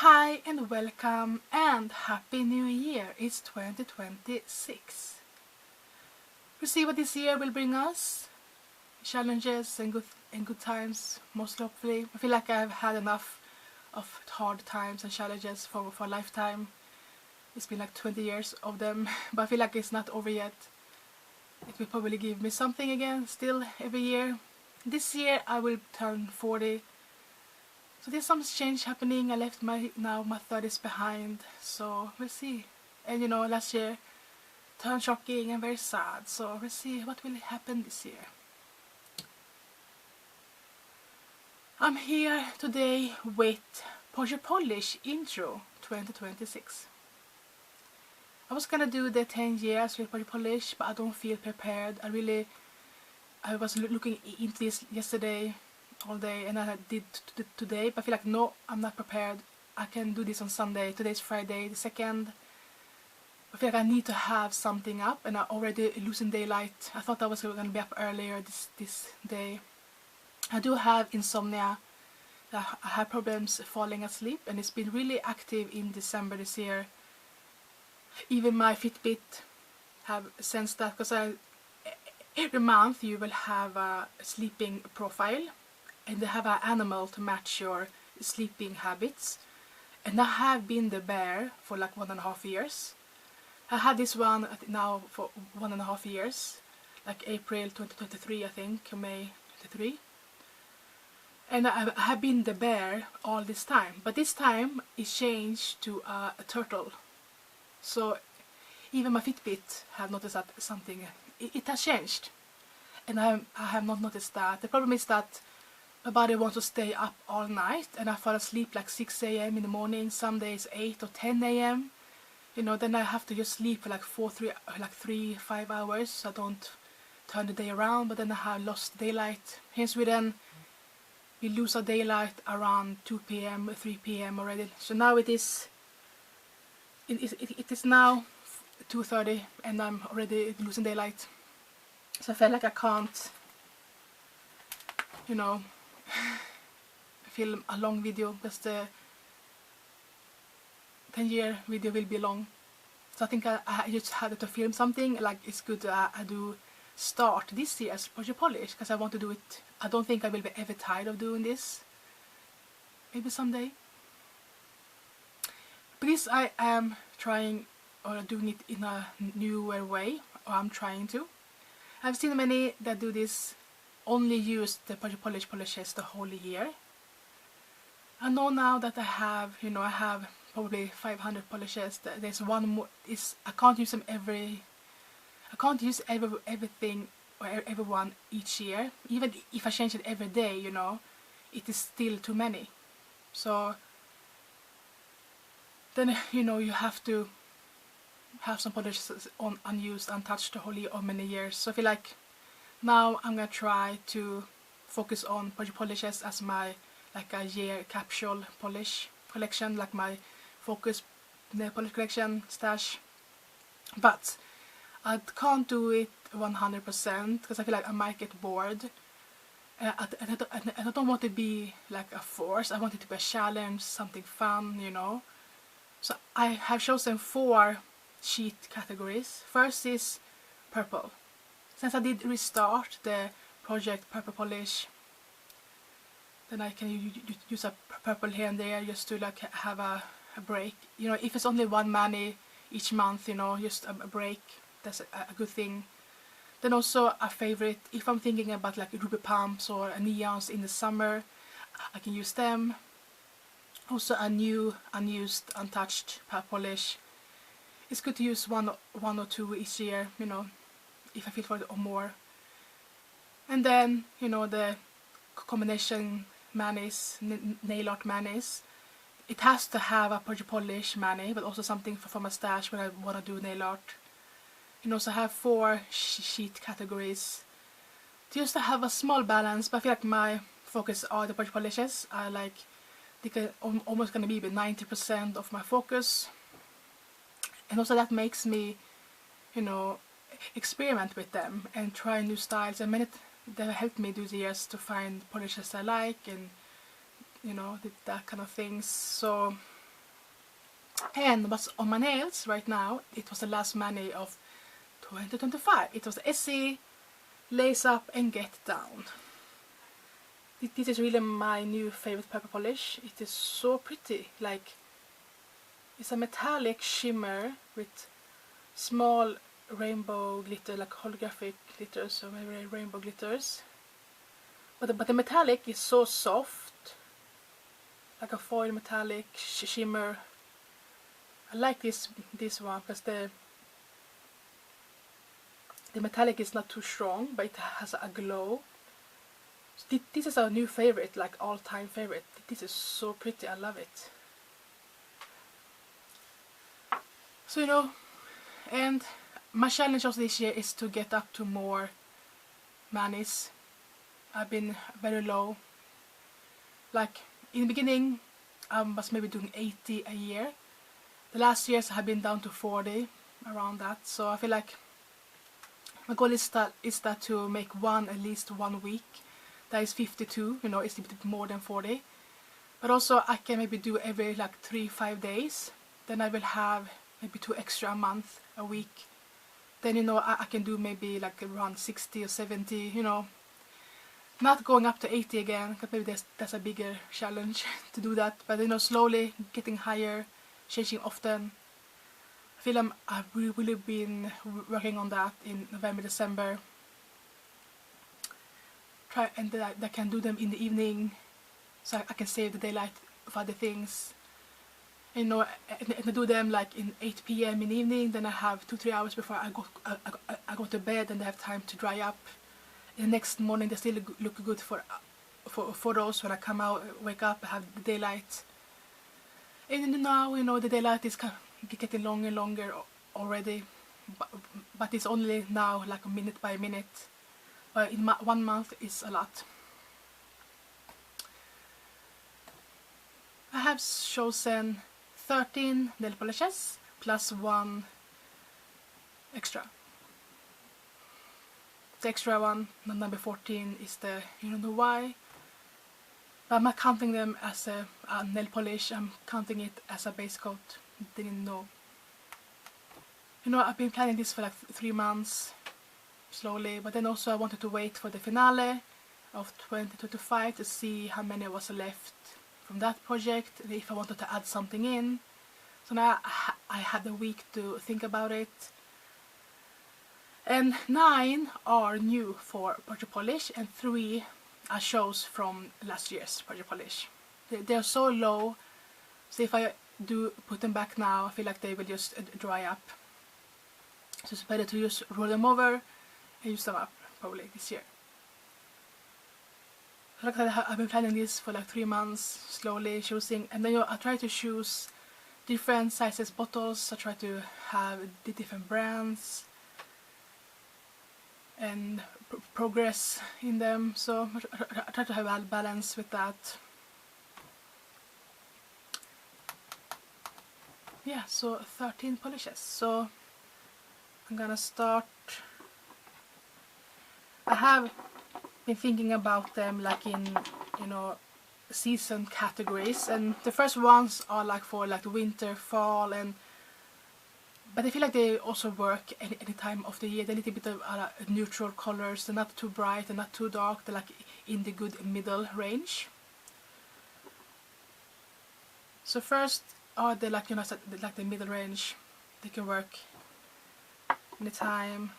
Hi and welcome and Happy New Year! It's 2026. We'll see what this year will bring us. Challenges and good times, most hopefully. I feel like I've had enough of hard times and challenges for a lifetime. It's been like 20 years of them, but I feel like it's not over yet. It will probably give me something again, still every year. This year I will turn 40. So there's some change happening. I left my 30s behind, so we'll see. And last year turned shocking and very sad, so we'll see what will happen this year. I'm here today with Porsche Polish Intro 2026. I was gonna do the 10 years with Porsche Polish, but I don't feel prepared. I was looking into this yesterday all day, and I did today, but I feel like no, I'm not prepared. I can do this on Sunday. Today's Friday the 2nd. I feel like I need to have something up, and I already losing daylight. I thought I was going to be up earlier this day. I do have insomnia. I have problems falling asleep, and it's been really active in December this year. Even my Fitbit have sensed that, because every month you will have a sleeping profile, and they have an animal to match your sleeping habits. And I have been the bear for like 1.5 years. I had this one now for 1.5 years, like April 2023 I think, or May 23. And I have been the bear all this time, but this time it changed to a turtle. So even my Fitbit have noticed that something, it has changed. And I have not noticed that. The problem is that my body wants to stay up all night, and I fall asleep like 6 a.m. in the morning, some days 8 or 10 a.m. Then I have to just sleep for like 3-5 hours, so I don't turn the day around. But then I have lost daylight. Here in Sweden, we lose our daylight around 2 p.m., 3 p.m. already. So now it is now 2:30, and I'm already losing daylight. So I feel like I can't, film a long video, because the 10-year video will be long. So I think I just had to film something. Like, it's good I do start this year's Porsche Polish, because I want to do it. I don't think I will be ever tired of doing this. Maybe someday. Because I am trying or doing it in a newer way, or I'm trying to. I've seen many that do this, only use the Porsche Polish polishes the whole year. I know now that I have probably 500 polishes. There's one more. I can't use them I can't use everything or everyone each year. Even if I change it every day, it is still too many. So then you have to have some polishes on unused, untouched the whole year or many years. So I feel like now I'm gonna try to focus on Porsche polishes as my a year capsule polish collection, like my focus nail polish collection stash. But I can't do it 100% because I feel like I might get bored. And I don't want to be like a force. I want it to be a challenge, something fun, So I have chosen 4 sheet categories. First is purple. Since I did restart the project Purple Polish, then I can use a purple here and there just to like have a break. If it's only one mani each month, just a break, that's a good thing. Then also a favorite, if I'm thinking about like ruby pumps or neons in the summer, I can use them. Also a new, unused, untouched polish. It's good to use one or two each year, if I feel for it or more. And then, the combination manis, nail art manis. It has to have a Porsche Polish mani, but also something for my stash when I want to do nail art. So I have 4 sheet categories. Just to have a small balance, but I feel like my focus are the Porsche Polishes. They can almost gonna be 90% of my focus. And also that makes me, experiment with them and try new styles. And they have helped me through the years to find polishes I like, and that kind of things. So And what's on my nails right now, it was the last mani of 2025. It was Essie, Lace Up and Get Down. This is really my new favorite pepper polish. It is so pretty. Like, it's a metallic shimmer with small rainbow glitter, like holographic glitters, or maybe rainbow glitters. But the metallic is so soft, like a foil metallic shimmer. I like this one because the metallic is not too strong, but it has a glow. So this is our new favorite, like all-time favorite. This is so pretty. I love it. So, you know, and my challenge also this year is to get up to more manis. I've been very low. Like in the beginning, I was maybe doing 80 a year. The last years I have been down to 40, around that. So I feel like my goal is that to make at least 1 week. That is 52, you know, it's a bit more than 40. But also I can maybe do every like 3-5 days. Then I will have maybe 2 extra a month, a week. Then, you know, I can do maybe like around 60 or 70, you know. Not going up to 80 again, because maybe that's a bigger challenge to do that. But, you know, slowly getting higher, changing often. I feel I've really been working on that in November, December. And that I can do them in the evening, so I can save the daylight of other things. You know, and I do them like in 8 p.m. in the evening. Then I have 2-3 hours before I go to bed, and they have time to dry up. And the next morning they still look good for photos. When I come out, wake up, I have the daylight. And now, you know, the daylight is getting longer and longer already, but it's only now like minute by minute. But in 1 month is a lot. I have chosen 13 nail polishes plus 1 extra. The extra one, number 14, is the, you don't know why, but I'm not counting them as a nail polish. I'm counting it as a base coat. Didn't know. You know, I've been planning this for like 3 months, slowly, but then also I wanted to wait for the finale of 2025 to see how many was left from that project, and if I wanted to add something in. So now I had a week to think about it. And 9 are new for Project Polish, and 3 I chose from last year's Project Polish. They're so low, so if I do put them back now, I feel like they will just dry up. So it's better to just roll them over and use them up probably this year. Like I've been planning this for like 3 months, slowly choosing, and then, you know, I try to choose different sizes bottles. I try to have the different brands and progress in them, so I try to have a balance with that. Yeah, so 13 polishes. So I'm gonna start. I have been thinking about them like in, you know, season categories, and the first ones are like for like winter, fall, and but I feel like they also work any time of the year. They're a little bit of neutral colors. They're not too bright and not too dark. They're like in the good middle range. So first are the, like, you know, like the middle range. They can work anytime.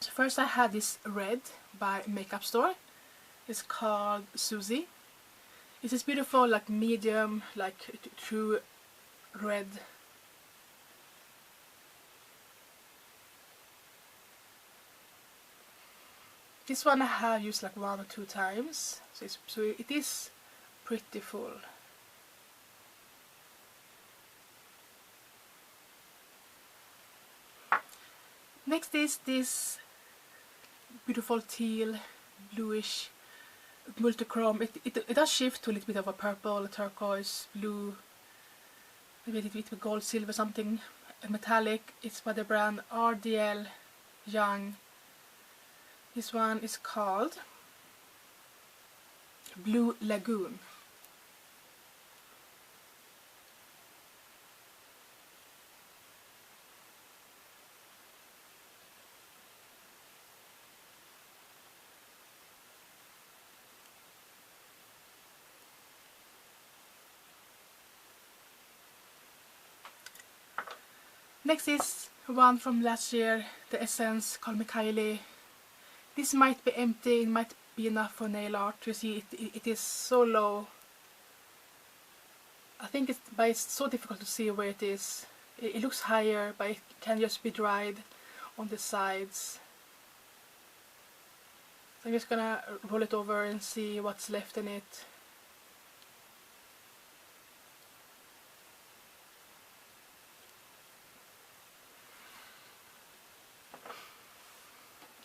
So first I had this red by Makeup Store. It's called Susie. It's this beautiful like medium, like true red. This one I have used like 1 or 2 times, so it is pretty full. Next is this beautiful teal, bluish, multichrome. It does shift to a little bit of a purple, a turquoise, blue, maybe a little bit of gold, silver, something metallic. It's by the brand RDL Young. This one is called Blue Lagoon. Next is one from last year, the Essence Call Me Kylie. This might be empty, it might be enough for nail art. You see it is so low. I think it's so difficult to see where it is. It looks higher, but it can just be dried on the sides. So I'm just gonna roll it over and see what's left in it.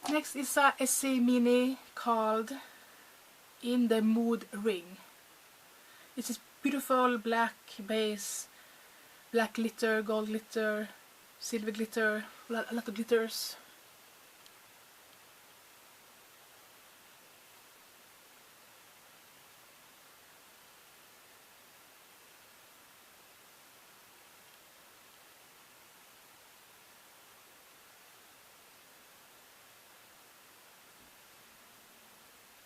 Next is a Essie Mini called In the Mood Ring. It's this beautiful black base, black glitter, gold glitter, silver glitter, a lot of glitters.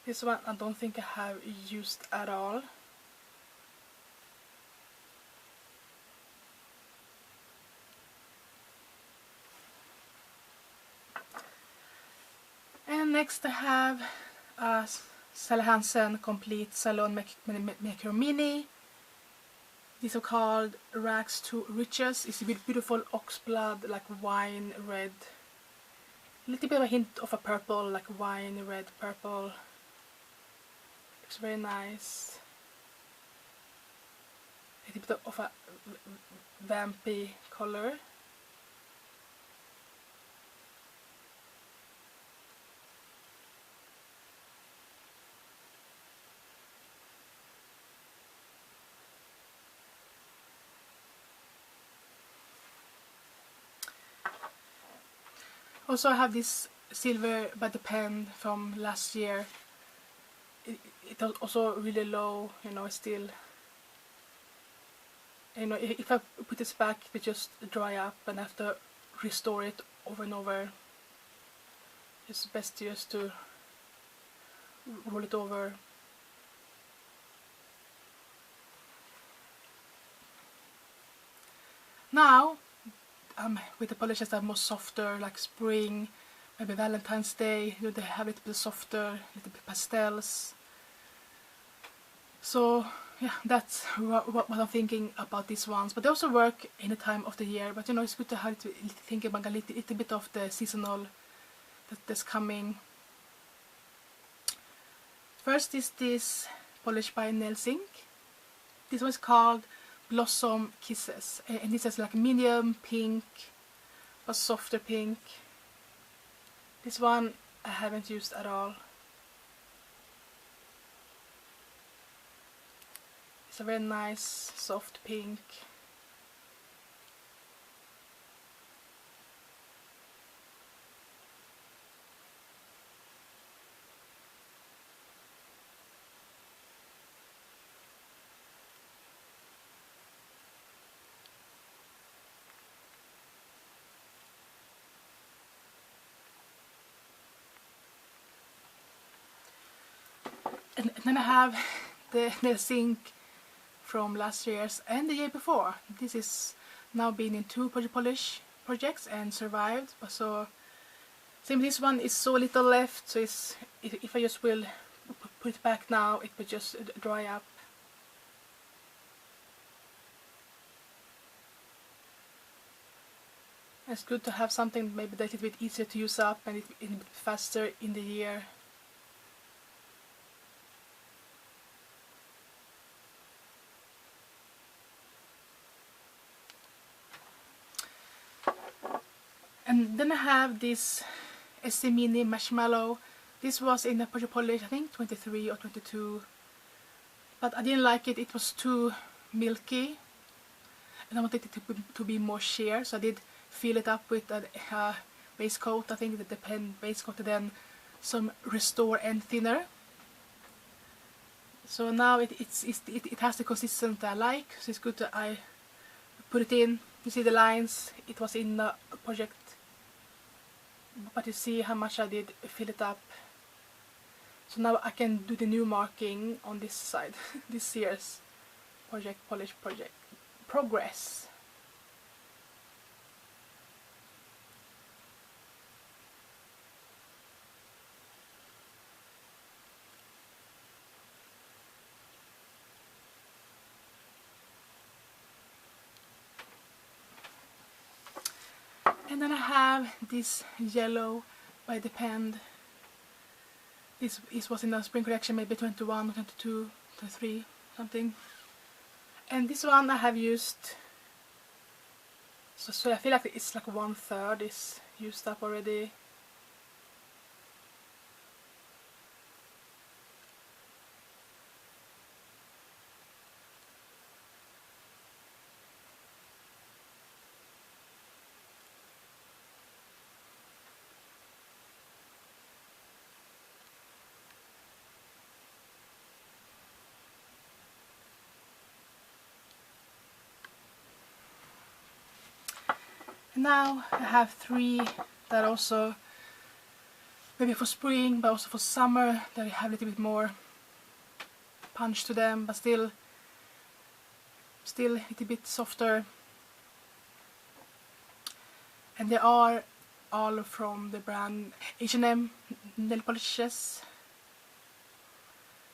This one I don't think I have used at all. And next I have a Sally Hansen Complete Salon Maker Mini. These are called Rags to Riches. It's a beautiful oxblood, like wine red. A little bit of a hint of a purple, like wine red purple. Looks very nice. A little bit of a vampy color. Also I have this silver body pen from last year. It was also really low, you know, still. You know, if I put this back, it will just dry up and I have to restore it over and over. It's best just to roll it over. Now, with the polishes that are more softer, like spring, maybe Valentine's Day, you know, they have it a bit softer, a little bit pastels. So yeah, that's what I'm thinking about these ones. But they also work any time of the year. But you know, it's good to have to think about a little bit of the seasonal that's coming. First is this polish by Nailsink. This one is called Blossom Kisses, and this is like medium pink, a softer pink. This one I haven't used at all. It's a very nice soft pink. And then I have the Nailsink from last year's and the year before. This is now been in 2 polish projects and survived. So same, this one is so little left, so it's, if I just will put it back now, it will just dry up. It's good to have something maybe that's a little bit easier to use up and a bit faster in the year. And then I have this Essie Mini Marshmallow. This was in a Project Polish, I think 23 or 22. But I didn't like it, it was too milky. And I wanted it to be more sheer, so I did fill it up with a base coat, I think the pen base coat, and then some Restore and thinner. So now it has the consistency I like, so it's good that I put it in. You see the lines, it was in the project, but you see how much I did fill it up. So now I can do the new marking on this side, this year's Project Polish project progress. And then I have this yellow by Depend. This was in the spring collection, maybe 21, 22, 23, something. And this one I have used, so I feel like it's like 1/3 is used up already. Now I have 3 that also maybe for spring but also for summer, that have a little bit more punch to them, but still a little bit softer. And they are all from the brand H&M nail polishes.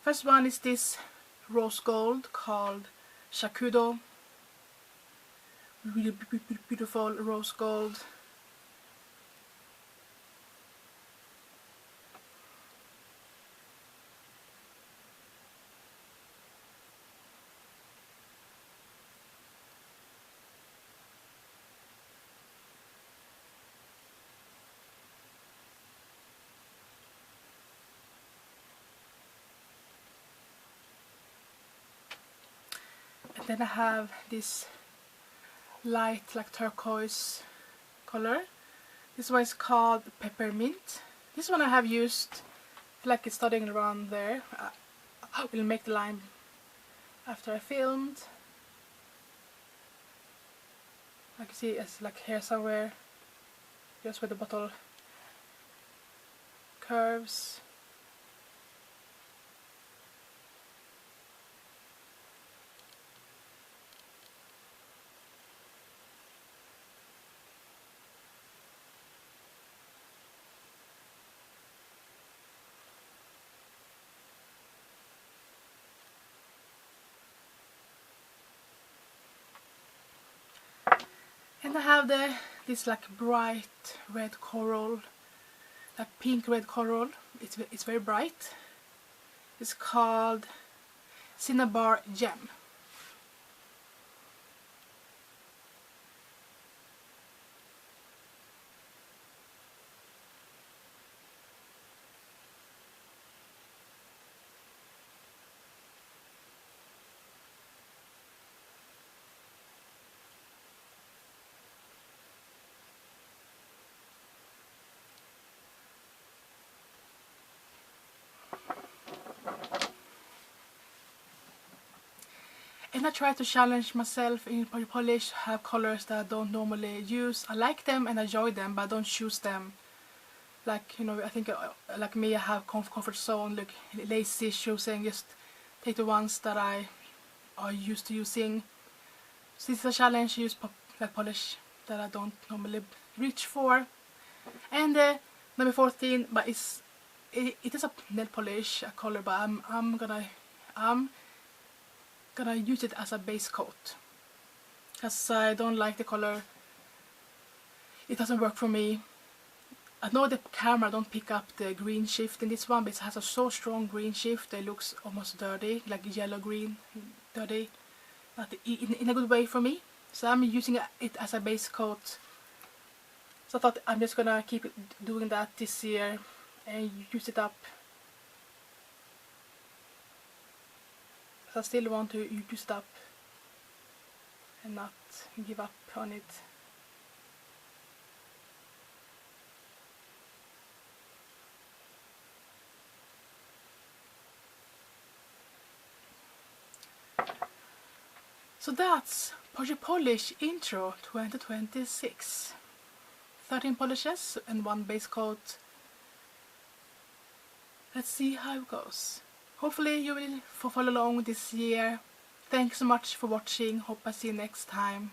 First one is this rose gold called Shakudo. Really beautiful rose gold. And then I have this light like turquoise color. This one is called Peppermint. This one I have used, I feel like it's starting around there. I will make the line after I filmed. I can see it's like here somewhere, just where the bottle curves. And I have this like bright red coral, like pink red coral. It's very bright. It's called Cinnabar Gem. And I try to challenge myself in polish, have colors that I don't normally use. I like them and enjoy them, but I don't choose them. Like, you know, I think like me, I have comfort zone, like lazy choosing, just take the ones that I are used to using. So this is a challenge, use like polish that I don't normally reach for. And number 14, but it is a nail polish, a color, but I'm gonna use it as a base coat, because I don't like the color. It doesn't work for me. I know the camera don't pick up the green shift in this one, but it has a so strong green shift that it looks almost dirty, like yellow green, dirty, not in a good way for me. So I'm using it as a base coat. So I thought I'm just gonna keep doing that this year and use it up. I still want to use it up and not give up on it. So that's Porsche Polish Intro 2026. 13 polishes and 1 base coat. Let's see how it goes. Hopefully you will follow along this year. Thanks so much for watching. Hope I see you next time.